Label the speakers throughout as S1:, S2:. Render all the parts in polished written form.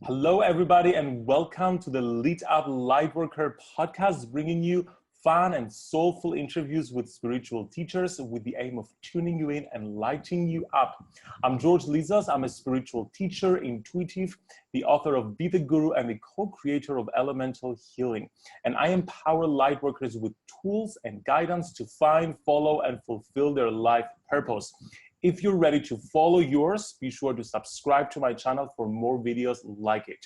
S1: Hello, everybody, and welcome to the Lit Up Lightworker podcast, bringing you fun and soulful interviews with spiritual teachers with the aim of tuning you in and lighting you up. I'm George Lizos. I'm a spiritual teacher, intuitive, the author of Be the Guru, and the co-creator of Elemental Healing. And I empower lightworkers with tools and guidance to find, follow, and fulfill their life purpose. If you're ready to follow yours, be sure to subscribe to my channel for more videos like it.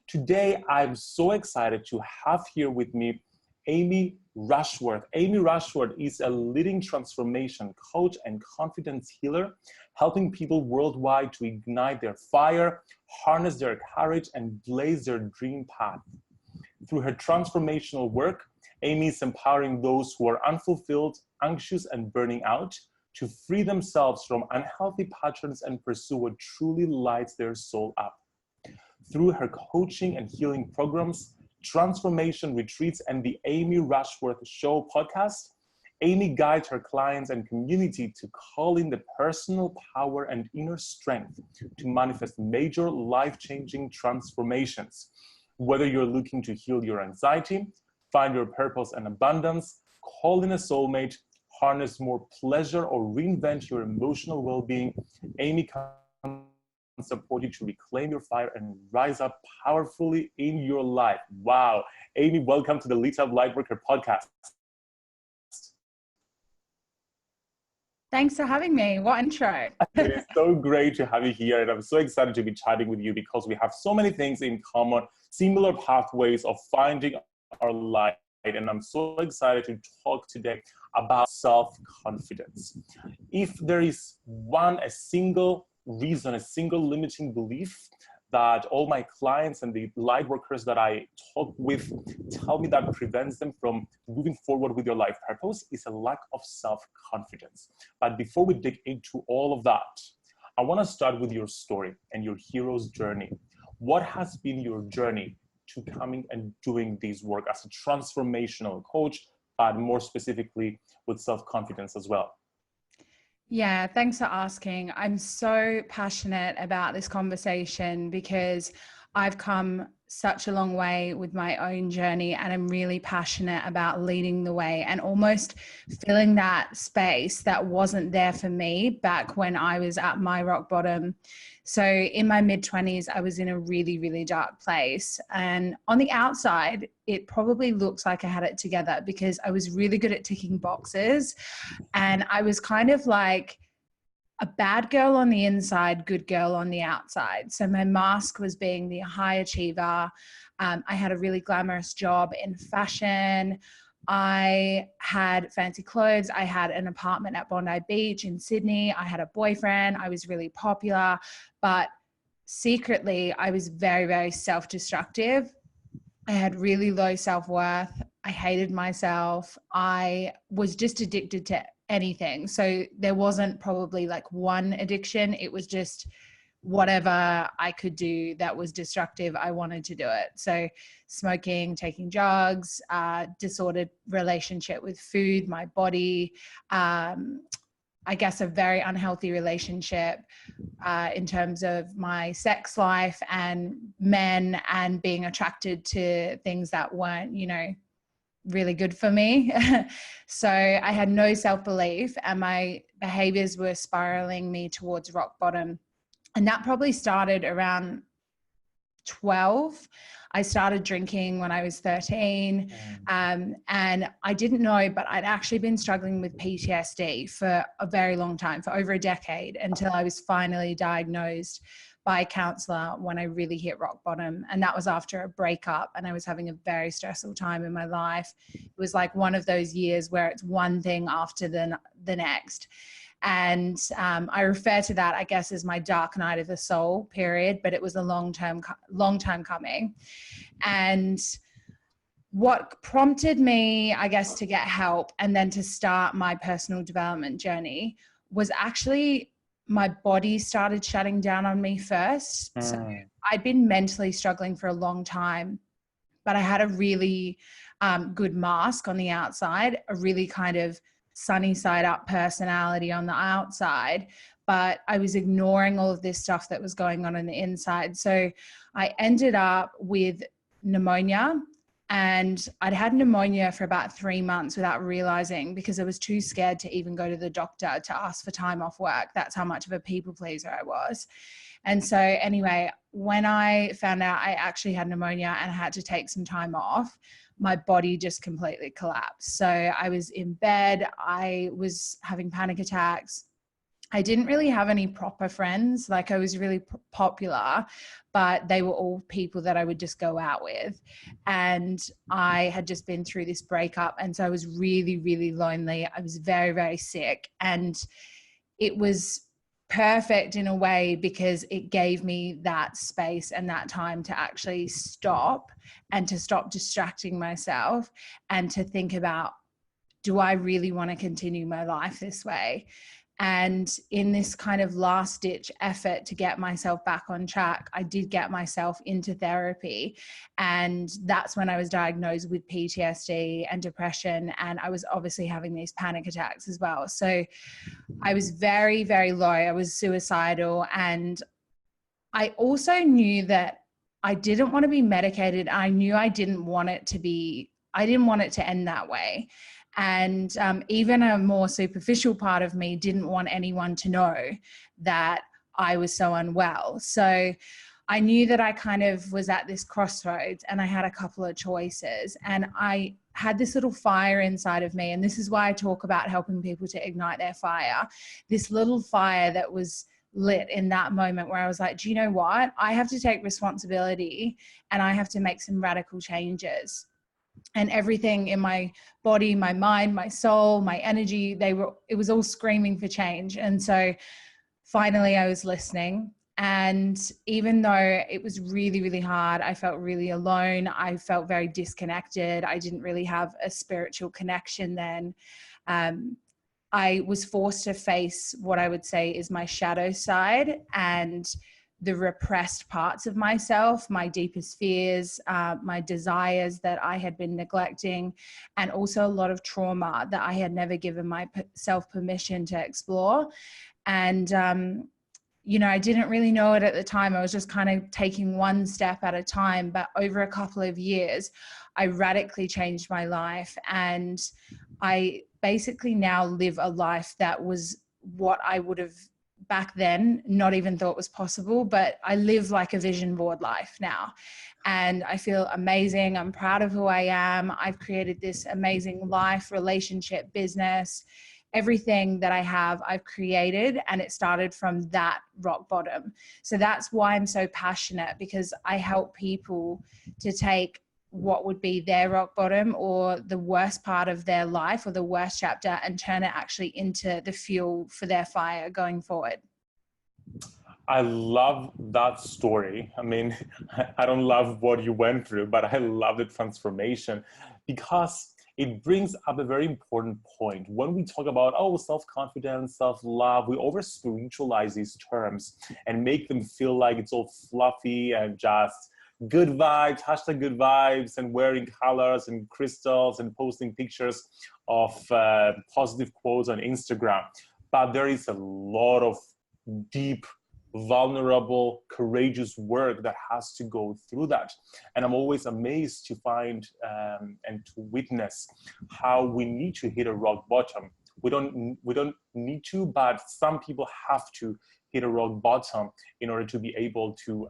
S1: Today, I'm so excited to have here with me Amy Rushworth. Amy Rushworth is a leading transformation coach and confidence healer, helping people worldwide to ignite their fire, harness their courage, and blaze their dream path. Through her transformational work, Amy is empowering those who are unfulfilled, anxious, and burning out to free themselves from unhealthy patterns and pursue what truly lights their soul up. Through her coaching and healing programs, transformation retreats, and the Amy Rushworth Show podcast, Amy guides her clients and community to call in the personal power and inner strength to manifest major life-changing transformations. Whether you're looking to heal your anxiety, find your purpose and abundance, call in a soulmate, harness more pleasure, or reinvent your emotional well-being, Amy can support you to reclaim your fire and rise up powerfully in your life. Wow. Amy, welcome to the Lit Up Lightworker podcast.
S2: Thanks for having me. What intro.
S1: It is so great to have you here, and I'm so excited to be chatting with you because we have so many things in common, similar pathways of finding our light. And I'm so excited to talk today about self-confidence. If there is a single reason, a single limiting belief that all my clients and the light workers that I talk with tell me that prevents them from moving forward with your life purpose, is a lack of self-confidence. But before we dig into all of that, I want to start with your story and your hero's journey. What has been your journey to coming and doing this work as a transformational coach, but more specifically with self-confidence as well?
S2: Yeah, thanks for asking. I'm so passionate about this conversation because I've come such a long way with my own journey, and I'm really passionate about leading the way and almost filling that space that wasn't there for me back when I was at my rock bottom. So in my mid-20s, I was in a really, really dark place. And on the outside, it probably looks like I had it together because I was really good at ticking boxes. And I was kind of like a bad girl on the inside, good girl on the outside. So my mask was being the high achiever. I had a really glamorous job in fashion. I had fancy clothes. I had an apartment at Bondi Beach in Sydney. I had a boyfriend. I was really popular, but secretly I was very, very self-destructive. I had really low self-worth. I hated myself. I was just addicted to anything. So there wasn't probably like one addiction. It was just whatever I could do that was destructive, I wanted to do it. So smoking, taking drugs, disordered relationship with food, my body, I guess a very unhealthy relationship in terms of my sex life and men, and being attracted to things that weren't, really good for me. So I had no self-belief, and my behaviors were spiraling me towards rock bottom. And that probably started around 12. I started drinking when I was 13. And I didn't know, but I'd actually been struggling with PTSD for a very long time, for over a decade, until I was finally diagnosed by a counselor when I really hit rock bottom. And that was after a breakup, and I was having a very stressful time in my life. It was like one of those years where it's one thing after the next. And I refer to that, I guess, as my dark night of the soul period, but it was a long time coming. And what prompted me, I guess, to get help and then to start my personal development journey was actually my body started shutting down on me first. So I'd been mentally struggling for a long time, but I had a really good mask on the outside, a really kind of sunny side up personality on the outside, but I was ignoring all of this stuff that was going on the inside. So I ended up with pneumonia, and I'd had pneumonia for about 3 months without realizing, because I was too scared to even go to the doctor to ask for time off work. That's how much of a people pleaser I was. And so anyway, when I found out I actually had pneumonia and I had to take some time off, my body just completely collapsed. So I was in bed, I was having panic attacks. I didn't really have any proper friends. Like, I was really popular, but they were all people that I would just go out with. And I had just been through this breakup. And so I was really, really lonely. I was very, very sick. And it was perfect in a way because it gave me that space and that time to actually stop and to stop distracting myself and to think about, do I really want to continue my life this way? And in this kind of last ditch effort to get myself back on track, I did get myself into therapy. And that's when I was diagnosed with PTSD and depression. And I was obviously having these panic attacks as well. So I was very, very low. I was suicidal. And I also knew that I didn't want to be medicated. I knew I didn't want it to end that way. And even a more superficial part of me didn't want anyone to know that I was so unwell. So I knew that I kind of was at this crossroads and I had a couple of choices, and I had this little fire inside of me. And this is why I talk about helping people to ignite their fire. This little fire that was lit in that moment where I was like, do you know what? I have to take responsibility and I have to make some radical changes. And everything in my body, my mind, my soul, my energy, it was all screaming for change. And so finally I was listening. And even though it was really, really hard, I felt really alone. I felt very disconnected. I didn't really have a spiritual connection then. I was forced to face what I would say is my shadow side and the repressed parts of myself, my deepest fears, my desires that I had been neglecting, and also a lot of trauma that I had never given myself permission to explore. And, I didn't really know it at the time. I was just kind of taking one step at a time. But over a couple of years, I radically changed my life. And I basically now live a life that was what I would have back then not even thought was possible, but I live like a vision board life now. And I feel amazing. I'm proud of who I am. I've created this amazing life, relationship, business, everything that I have, I've created, and it started from that rock bottom. So that's why I'm so passionate, because I help people to take what would be their rock bottom or the worst part of their life or the worst chapter and turn it actually into the fuel for their fire going forward.
S1: I love that story. I mean, I don't love what you went through, but I love the transformation, because it brings up a very important point. When we talk about, self-confidence, self-love, we over-spiritualize these terms and make them feel like it's all fluffy and just good vibes, hashtag good vibes, and wearing colors and crystals and posting pictures of positive quotes on Instagram. But there is a lot of deep, vulnerable, courageous work that has to go through that. And I'm always amazed to find and to witness how we need to hit a rock bottom. We don't need to, but some people have to hit a rock bottom in order to be able to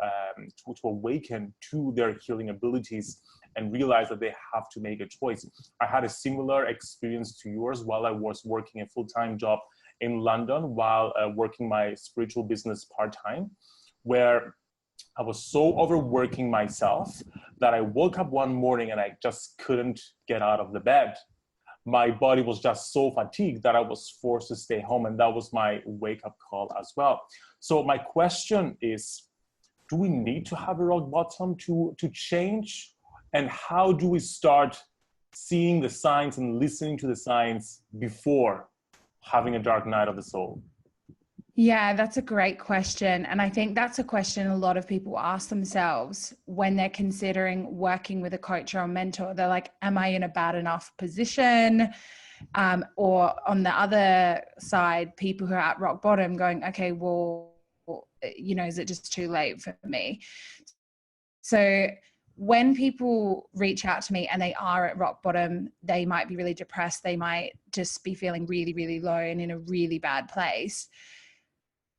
S1: awaken to their healing abilities and realize that they have to make a choice. I had a similar experience to yours while I was working a full-time job in London while working my spiritual business part-time, where I was so overworking myself that I woke up one morning and I just couldn't get out of the bed. My body was just so fatigued that I was forced to stay home, and that was my wake-up call as well. So my question is, do we need to have a rock bottom to change? And how do we start seeing the signs and listening to the signs before having a dark night of the soul?
S2: Yeah, that's a great question. And I think that's a question a lot of people ask themselves when they're considering working with a coach or a mentor. They're like, am I in a bad enough position? Or on the other side, people who are at rock bottom going, okay, well, you know, is it just too late for me? So when people reach out to me and they are at rock bottom, they might be really depressed. They might just be feeling really, really low and in a really bad place.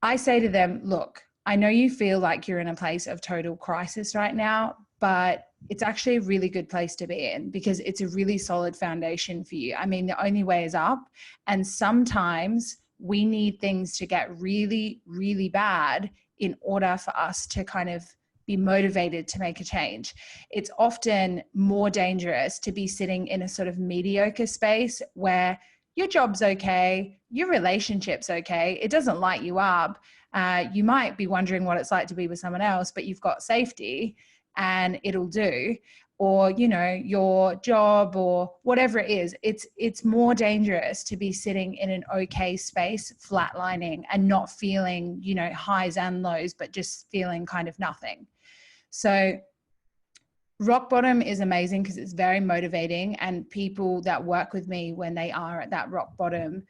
S2: I say to them, look, I know you feel like you're in a place of total crisis right now, but it's actually a really good place to be in because it's a really solid foundation for you. I mean, the only way is up. And sometimes we need things to get really, really bad in order for us to kind of be motivated to make a change. It's often more dangerous to be sitting in a sort of mediocre space where your job's okay, your relationship's okay, it doesn't light you up. You might be wondering what it's like to be with someone else, but you've got safety and it'll do. Or, you know, your job or whatever it is, it's more dangerous to be sitting in an okay space, flatlining and not feeling, you know, highs and lows, but just feeling kind of nothing. So rock bottom is amazing because it's very motivating, and people that work with me when they are at that rock bottom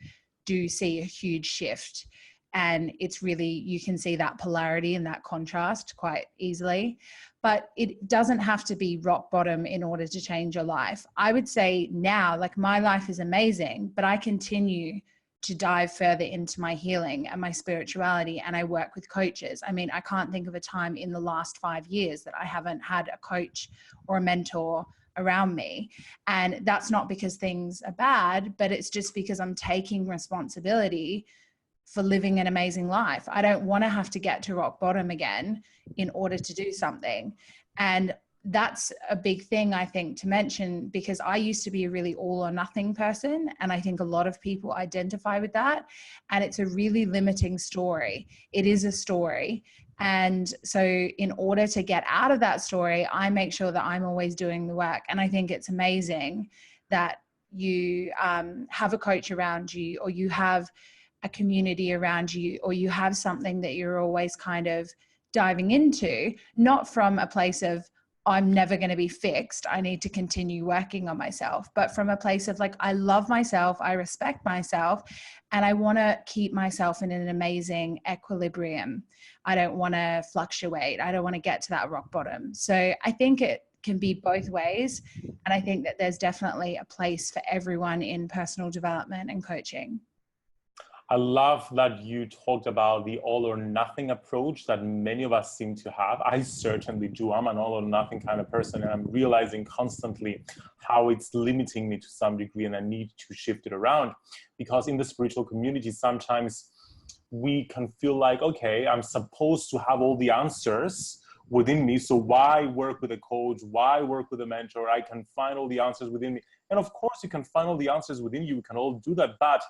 S2: do see a huge shift. And it's really, you can see that polarity and that contrast quite easily. But it doesn't have to be rock bottom in order to change your life. I would say now, like, my life is amazing, but I continue to dive further into my healing and my spirituality, and I work with coaches. I mean, I can't think of a time in the last 5 years that I haven't had a coach or a mentor around me. And that's not because things are bad, but it's just because I'm taking responsibility for living an amazing life. I don't want to have to get to rock bottom again in order to do something. And that's a big thing, I think, to mention, because I used to be a really all or nothing person. And I think a lot of people identify with that. And it's a really limiting story. It is a story. And so in order to get out of that story, I make sure that I'm always doing the work. And I think it's amazing that you have a coach around you, or you have a community around you, or you have something that you're always kind of diving into, not from a place of, I'm never going to be fixed, I need to continue working on myself, but from a place of like, I love myself, I respect myself, and I want to keep myself in an amazing equilibrium. I don't want to fluctuate. I don't want to get to that rock bottom. So I think it can be both ways. And I think that there's definitely a place for everyone in personal development and coaching.
S1: I love that you talked about the all or nothing approach that many of us seem to have. I certainly do. I'm an all or nothing kind of person, and I'm realizing constantly how it's limiting me to some degree, and I need to shift it around. Because in the spiritual community, sometimes we can feel like, okay, I'm supposed to have all the answers within me, so why work with a coach? Why work with a mentor? I can find all the answers within me. And of course, you can find all the answers within you. We can all do that, but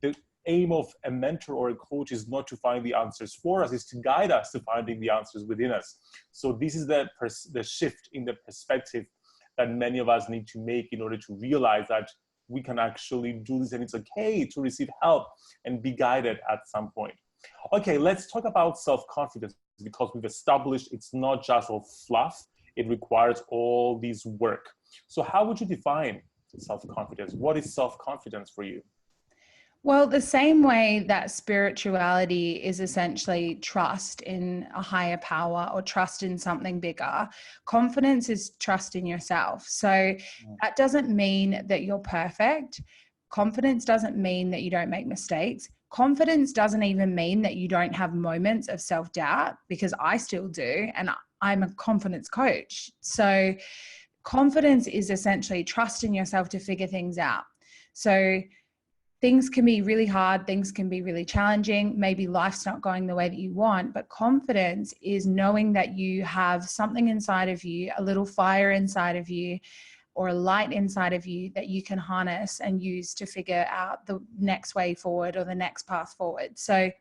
S1: the aim of a mentor or a coach is not to find the answers for us, is to guide us to finding the answers within us. So this is the shift in the perspective that many of us need to make in order to realize that we can actually do this, and it's okay to receive help and be guided at some point. Okay, let's talk about self-confidence, because we've established it's not just all fluff, it requires all this work. So how would you define self-confidence? What is self-confidence for you?
S2: Well, the same way that spirituality is essentially trust in a higher power or trust in something bigger, confidence is trust in yourself. So that doesn't mean that you're perfect. Confidence doesn't mean that you don't make mistakes. Confidence doesn't even mean that you don't have moments of self-doubt, because I still do, and I'm a confidence coach. So confidence is essentially trust in yourself to figure things out. So things can be really hard, things can be really challenging, maybe life's not going the way that you want, but confidence is knowing that you have something inside of you, a little fire inside of you, or a light inside of you that you can harness and use to figure out the next way forward or the next path forward. So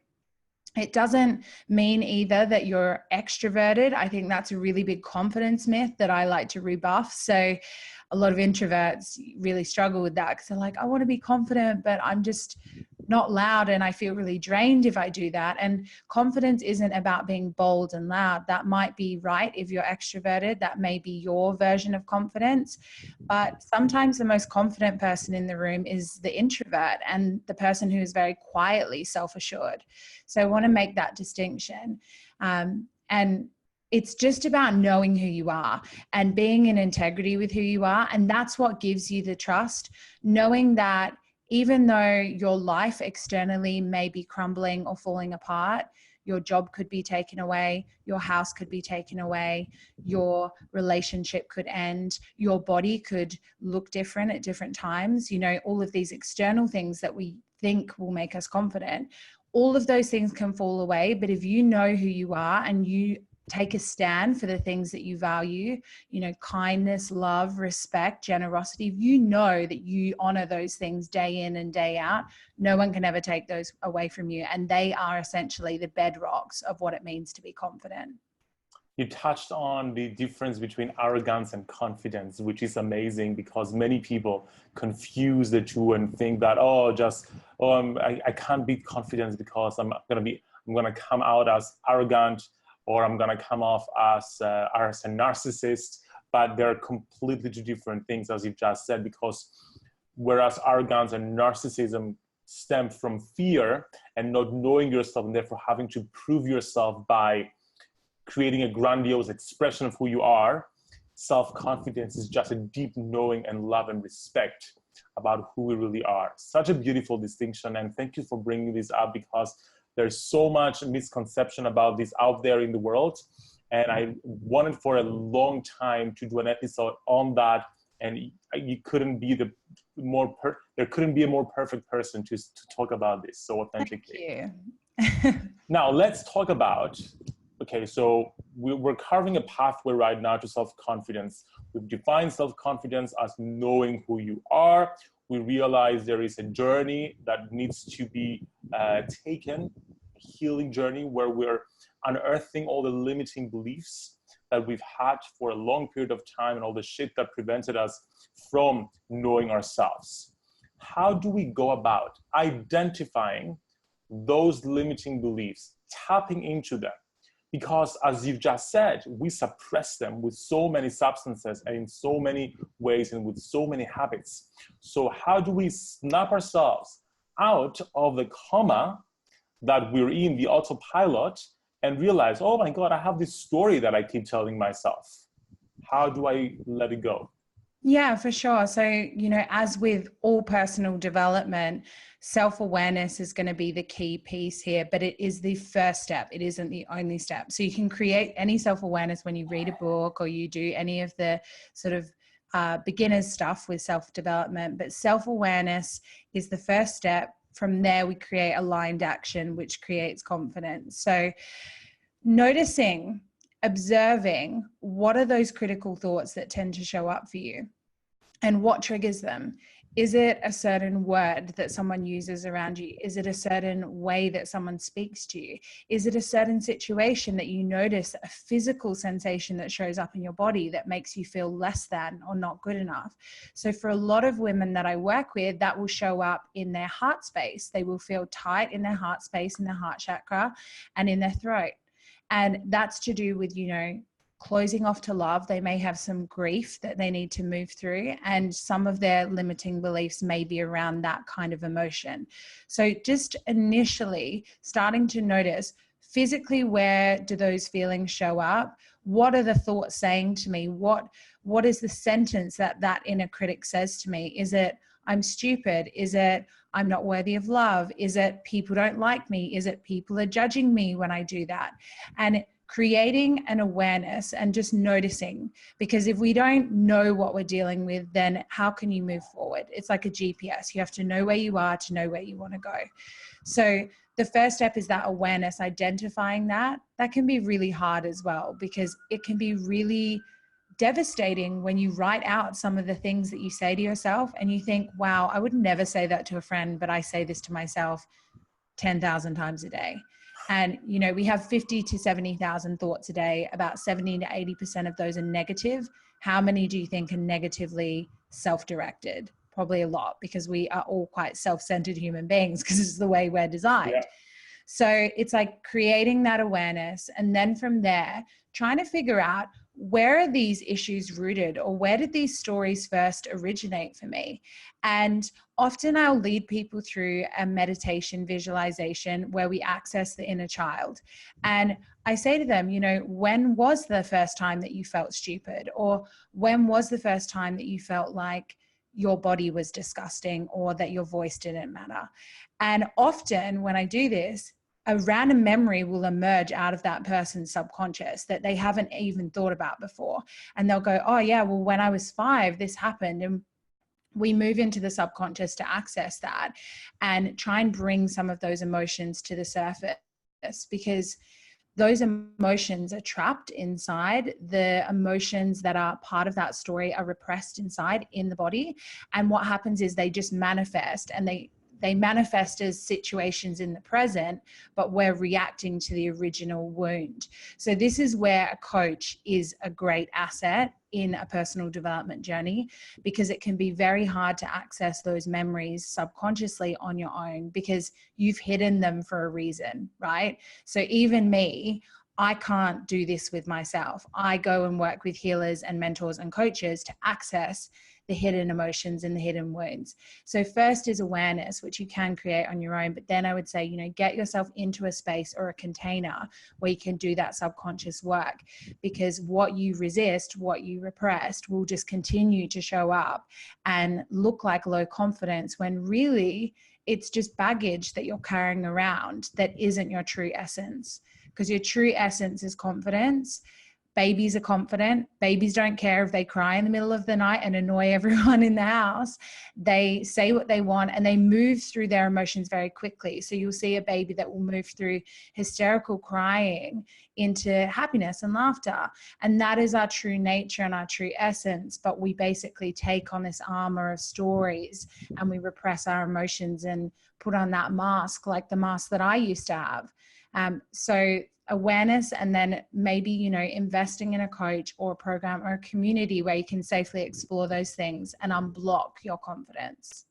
S2: it doesn't mean either that you're extroverted. I think that's a really big confidence myth that I like to rebuff. So a lot of introverts really struggle with that, because they're like, I want to be confident, but I'm just not loud and I feel really drained if I do that. And confidence isn't about being bold and loud. That might be right if you're extroverted. That may be your version of confidence. But sometimes the most confident person in the room is the introvert and the person who is very quietly self-assured. So I want to make that distinction. And it's just about knowing who you are and being in integrity with who you are. And that's what gives you the trust, knowing that even though your life externally may be crumbling or falling apart, your job could be taken away, your house could be taken away, your relationship could end, your body could look different at different times. You know, all of these external things that we think will make us confident, all of those things can fall away. But if you know who you are and you take a stand for the things that you value, you know, kindness, love, respect, generosity, if you know that you honor those things day in and day out, no one can ever take those away from you. And they are essentially the bedrocks of what it means to be confident.
S1: You touched on the difference between arrogance and confidence, which is amazing because many people confuse the two and think that, I can't be confident because I'm going to come out as arrogant, or I'm going to come off as a narcissist. But they're completely two different things, as you've just said, because whereas arrogance and narcissism stem from fear and not knowing yourself and therefore having to prove yourself by creating a grandiose expression of who you are, self-confidence is just a deep knowing and love and respect about who we really are. Such a beautiful distinction. And thank you for bringing this up, because there's so much misconception about this out there in the world. And I wanted for a long time to do an episode on that. And you couldn't be there couldn't be a more perfect person to talk about this so authentically.
S2: Thank you.
S1: Now let's talk about, okay, so we're carving a pathway right now to self-confidence. We've defined self-confidence as knowing who you are. We realize there is a journey that needs to be taken, a healing journey where we're unearthing all the limiting beliefs that we've had for a long period of time and all the shit that prevented us from knowing ourselves. How do we go about identifying those limiting beliefs, tapping into them? Because as you've just said, we suppress them with so many substances and in so many ways and with so many habits. So how do we snap ourselves out of the coma that we're in, the autopilot, and realize, oh my God, I have this story that I keep telling myself. How do I let it go?
S2: Yeah, for sure. So, you know, as with all personal development, self-awareness is going to be the key piece here, but it is the first step. It isn't the only step. So you can create any self-awareness when you read a book or you do any of the sort of beginner's stuff with self-development, but self-awareness is the first step. From there, we create aligned action, which creates confidence. So noticing, observing, what are those critical thoughts that tend to show up for you and what triggers them? Is it a certain word that someone uses around you? Is it a certain way that someone speaks to you? Is it a certain situation that you notice, a physical sensation that shows up in your body that makes you feel less than or not good enough? So for a lot of women that I work with, that will show up in their heart space. They will feel tight in their heart space, in their heart chakra, and in their throat. And that's to do with, you know, closing off to love. They may have some grief that they need to move through, and some of their limiting beliefs may be around that kind of emotion. So just initially starting to notice physically, where do those feelings show up? What are the thoughts saying to me? What is the sentence that inner critic says to me? Is it, I'm stupid? Is it, I'm not worthy of love? Is it, people don't like me? Is it, people are judging me when I do that? And creating an awareness and just noticing, because if we don't know what we're dealing with, then how can you move forward? It's like a GPS. You have to know where you are to know where you want to go. So the first step is that awareness, identifying that. That can be really hard as well, because it can be really devastating when you write out some of the things that you say to yourself and you think, wow, I would never say that to a friend, but I say this to myself 10,000 times a day. And, you know, we have 50 to 70,000 thoughts a day. About 70 to 80% of those are negative. How many do you think are negatively self-directed? probably a lot, because we are all quite self-centered human beings because it's the way we're designed.
S1: Yeah.
S2: So it's like creating that awareness, and then from there, trying to figure out, where are these issues rooted, or where did these stories first originate for me? And often I'll lead people through a meditation visualization where we access the inner child. And I say to them, when was the first time that you felt stupid? Or when was the first time that you felt like your body was disgusting, or that your voice didn't matter? And often when I do this, a random memory will emerge out of that person's subconscious that they haven't even thought about before. And they'll go, oh yeah, well, when I was 5, this happened. And we move into the subconscious to access that and try and bring some of those emotions to the surface, because those emotions are trapped inside. The emotions that are part of that story are repressed inside in the body. And what happens is they just manifest, and they manifest as situations in the present, but we're reacting to the original wound. So this is where a coach is a great asset in a personal development journey, because it can be very hard to access those memories subconsciously on your own, because you've hidden them for a reason, right? So even me, I can't do this with myself. I go and work with healers and mentors and coaches to access the hidden emotions and the hidden wounds. So first is awareness, which you can create on your own. But then I would say, get yourself into a space or a container where you can do that subconscious work, because what you resist, what you repressed, will just continue to show up and look like low confidence, when really it's just baggage that you're carrying around that isn't your true essence. Because your true essence is confidence. Babies are confident. Babies don't care if they cry in the middle of the night and annoy everyone in the house. They say what they want, and they move through their emotions very quickly. So you'll see a baby that will move through hysterical crying into happiness and laughter. And that is our true nature and our true essence. But we basically take on this armor of stories, and we repress our emotions and put on that mask, like the mask that I used to have. So awareness, and then maybe, investing in a coach or a program or a community where you can safely explore those things and unblock your confidence.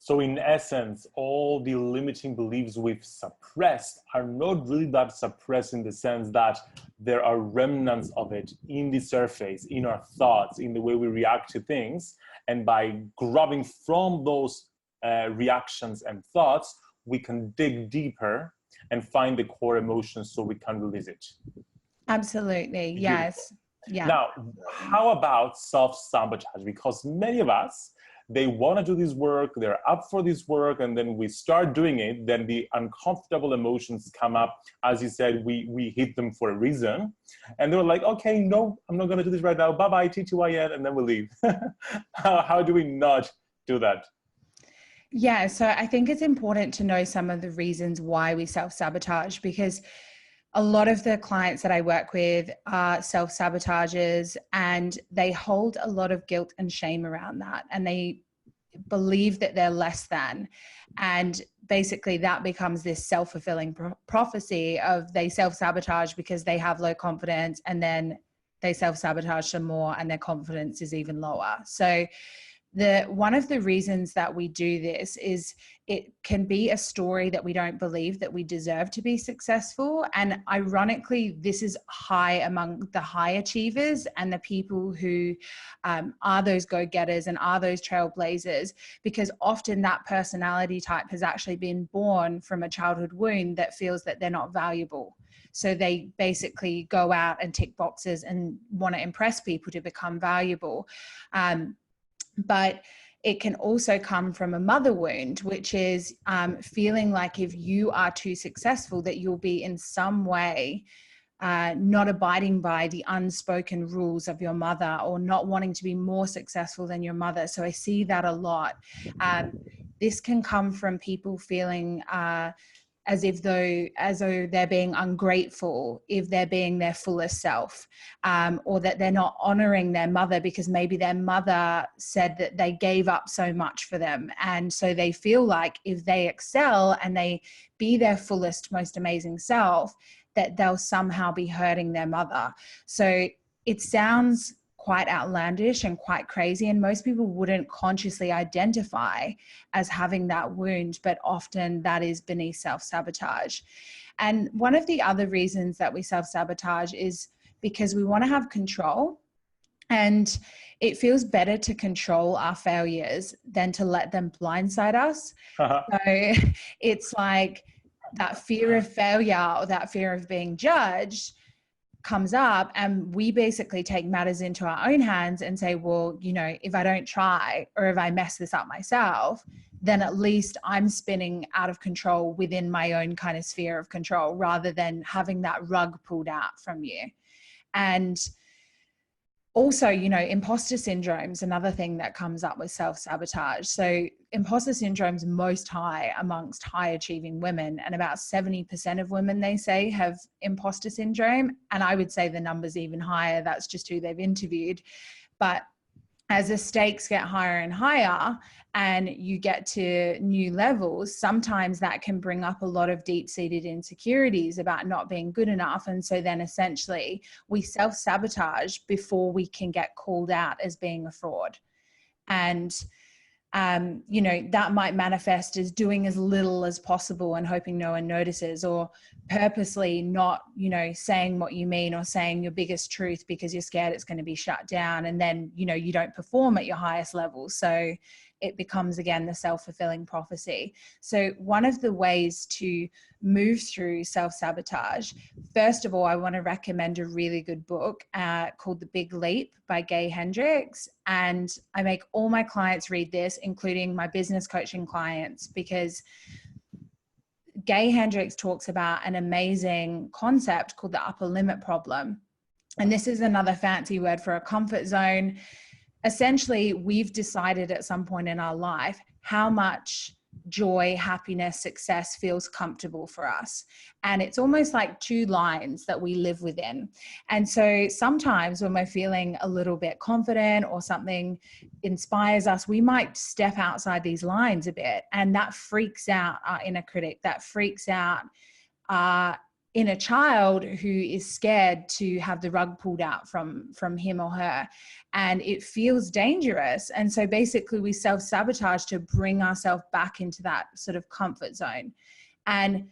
S1: So in essence, all the limiting beliefs we've suppressed are not really that suppressed, in the sense that there are remnants of it in the surface, in our thoughts, in the way we react to things. And by grabbing from those reactions and thoughts, we can dig deeper and find the core emotions so we can release it.
S2: Absolutely.
S1: Beautiful.
S2: Yes. Yeah.
S1: Now, how about self-sabotage? Because many of us, they want to do this work, they're up for this work, and then we start doing it, then the uncomfortable emotions come up. As you said, we hit them for a reason. And they're like, okay, no, I'm not going to do this right now. Bye-bye, TTYN, and then we leave. How do we not do that?
S2: Yeah, so I think it's important to know some of the reasons why we self-sabotage, because a lot of the clients that I work with are self-sabotagers, and they hold a lot of guilt and shame around that, and they believe that they're less than. And basically that becomes this self-fulfilling prophecy of, they self-sabotage because they have low confidence, and then they self-sabotage some more and their confidence is even lower. So one of the reasons that we do this is it can be a story that we don't believe that we deserve to be successful. And ironically, this is high among the high achievers and the people who are those go-getters and are those trailblazers, because often that personality type has actually been born from a childhood wound that feels that they're not valuable. So they basically go out and tick boxes and want to impress people to become valuable. But it can also come from a mother wound, which is feeling like if you are too successful, that you'll be in some way not abiding by the unspoken rules of your mother, or not wanting to be more successful than your mother. So I see that a lot. This can come from people feeling as though they're being ungrateful if they're being their fullest self, or that they're not honoring their mother because maybe their mother said that they gave up so much for them. And so they feel like if they excel and they be their fullest, most amazing self, that they'll somehow be hurting their mother. So it sounds quite outlandish and quite crazy. And most people wouldn't consciously identify as having that wound, but often that is beneath self-sabotage. And one of the other reasons that we self-sabotage is because we want to have control. And it feels better to control our failures than to let them blindside us. So it's like that fear of failure or that fear of being judged comes up, and we basically take matters into our own hands and say, well, you know, if I don't try, or if I mess this up myself, then at least I'm spinning out of control within my own kind of sphere of control, rather than having that rug pulled out from you. And also, you know, imposter syndrome is another thing that comes up with self-sabotage. So imposter syndrome is most high amongst high achieving women, and about 70% of women, they say, have imposter syndrome. And I would say the number's even higher. That's just who they've interviewed. But as the stakes get higher and higher and you get to new levels, sometimes that can bring up a lot of deep-seated insecurities about not being good enough. And so then essentially we self-sabotage before we can get called out as being a fraud. And you know, that might manifest as doing as little as possible and hoping no one notices, or purposely not, you know, saying what you mean or saying your biggest truth because you're scared it's going to be shut down. And then, you know, you don't perform at your highest level. So it becomes, again, the self-fulfilling prophecy. So one of the ways to move through self-sabotage, first of all, I want to recommend a really good book called The Big Leap by Gay Hendricks. And I make all my clients read this, including my business coaching clients, because Gay Hendricks talks about an amazing concept called the upper limit problem. And this is another fancy word for a comfort zone. Essentially, we've decided at some point in our life how much joy, happiness, success feels comfortable for us. And it's almost like two lines that we live within. And so sometimes when we're feeling a little bit confident or something inspires us, we might step outside these lines a bit. And that freaks out our inner critic, that freaks out our inner child who is scared to have the rug pulled out from him or her. And it feels dangerous. And so basically we self-sabotage to bring ourselves back into that sort of comfort zone. And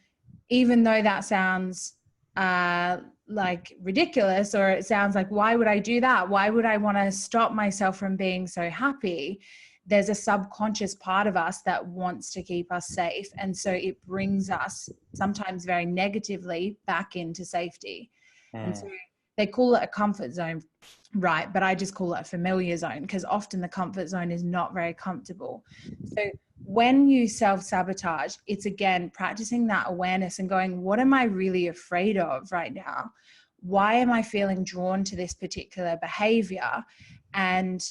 S2: even though that sounds like ridiculous, or it sounds like, why would I do that? Why would I want to stop myself from being so happy? There's a subconscious part of us that wants to keep us safe. And so it brings us sometimes very negatively back into safety. And so they call it a comfort zone, right? But I just call it a familiar zone, because often the comfort zone is not very comfortable. So when you self-sabotage, it's again practicing that awareness and going, what am I really afraid of right now? Why am I feeling drawn to this particular behavior? And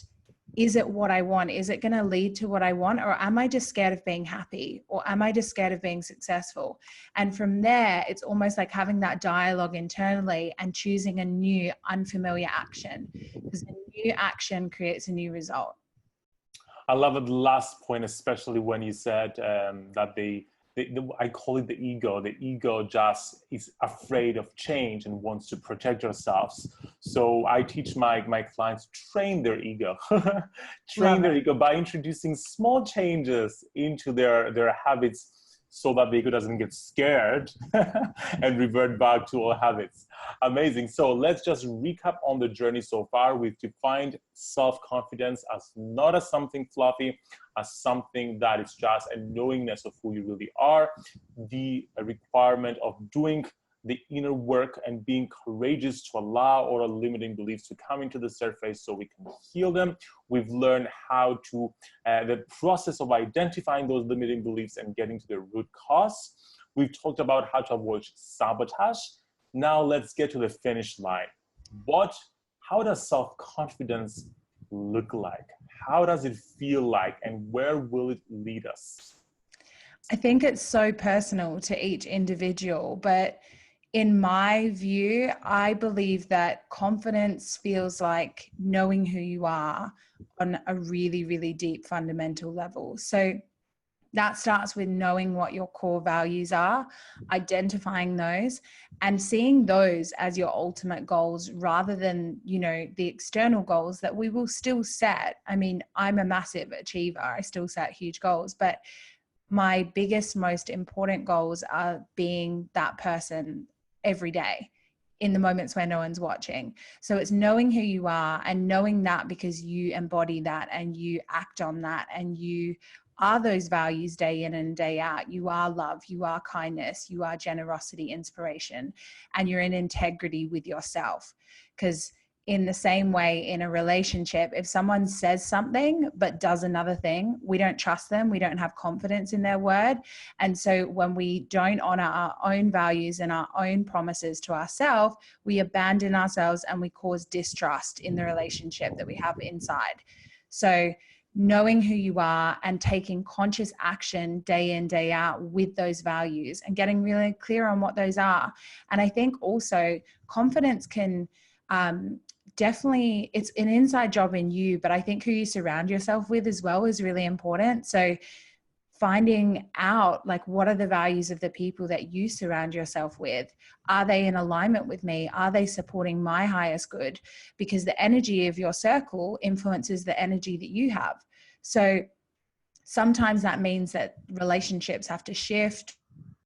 S2: is it what I want? Is it going to lead to what I want? Or am I just scared of being happy? Or am I just scared of being successful? And from there, it's almost like having that dialogue internally and choosing a new unfamiliar action, because a new action creates a new result.
S1: I love the last point, especially when you said that I call it the ego. The ego just is afraid of change and wants to protect ourselves. So I teach my clients to train their ego, their ego by introducing small changes into their habits, so that the ego doesn't get scared and revert back to old habits. Amazing. So let's just recap on the journey so far. We've defined self-confidence as not as something fluffy, as something that is just a knowingness of who you really are, the requirement of doing the inner work and being courageous to allow all our limiting beliefs to come into the surface so we can heal them. We've learned how to, the process of identifying those limiting beliefs and getting to the root cause. We've talked about how to avoid sabotage. Now let's get to the finish line. How does self-confidence look like? How does it feel like? And where will it lead us?
S2: I think it's so personal to each individual, but in my view, I believe that confidence feels like knowing who you are on a really, really deep fundamental level. So that starts with knowing what your core values are, identifying those, and seeing those as your ultimate goals rather than, you know, the external goals that we will still set. I mean, I'm a massive achiever. I still set huge goals, but my biggest, most important goals are being that person every day in the moments where no one's watching. So it's knowing who you are and knowing that because you embody that and you act on that and you are those values day in and day out. You are love, you are kindness, you are generosity, inspiration, and you're in integrity with yourself. Because in the same way, in a relationship, if someone says something but does another thing, we don't trust them. We don't have confidence in their word. And so when we don't honor our own values and our own promises to ourselves, we abandon ourselves and we cause distrust in the relationship that we have inside. So knowing who you are and taking conscious action day in, day out with those values and getting really clear on what those are. And I think also confidence can definitely, it's an inside job in you, but I think who you surround yourself with as well is really important. So finding out, like, what are the values of the people that you surround yourself with? Are they in alignment with me? Are they supporting my highest good? Because the energy of your circle influences the energy that you have. So sometimes that means that relationships have to shift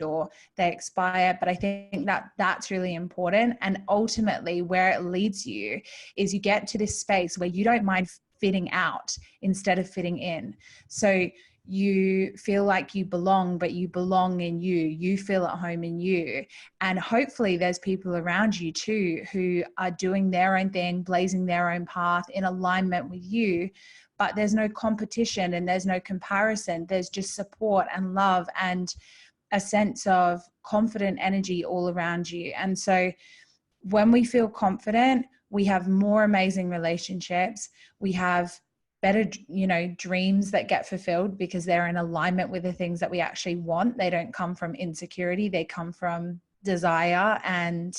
S2: or they expire, but I think that that's really important. And ultimately where it leads you is you get to this space where you don't mind fitting out instead of fitting in. So you feel like you belong, but you belong in you feel at home in you. And hopefully there's people around you too who are doing their own thing, blazing their own path in alignment with you, but there's no competition and there's no comparison. There's just support and love and a sense of confident energy all around you. And so when we feel confident, we have more amazing relationships. We have better, you know, dreams that get fulfilled because they're in alignment with the things that we actually want. They don't come from insecurity. They come from desire and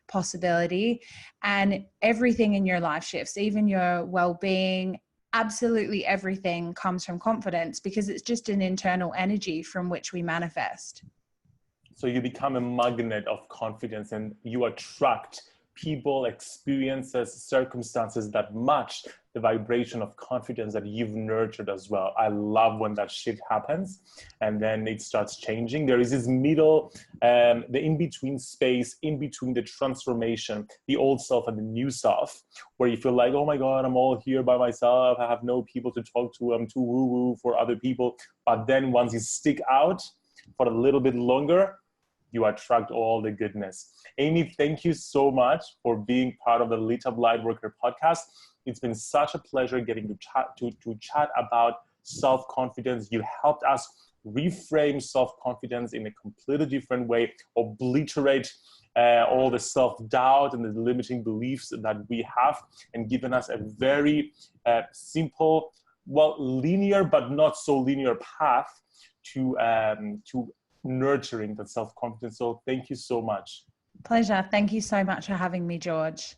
S2: possibility. And everything in your life shifts, even your well-being. Absolutely everything comes from confidence because it's just an internal energy from which we manifest.
S1: So you become a magnet of confidence and you attract people, experiences, circumstances that match the vibration of confidence that you've nurtured as well. I love when that shit happens and then it starts changing. There is this middle, the in-between space, in between the transformation, the old self and the new self, where you feel like, oh my God, I'm all here by myself. I have no people to talk to. I'm too woo-woo for other people. But then once you stick out for a little bit longer, you attract all the goodness. Amy, thank you so much for being part of the Lit Up Lightworker podcast. It's been such a pleasure getting to chat about self-confidence. You helped us reframe self-confidence in a completely different way, obliterate all the self-doubt and the limiting beliefs that we have, and given us a very simple, well, linear but not so linear path to nurturing that self-confidence. So thank you so much.
S2: Pleasure. Thank you so much for having me, George.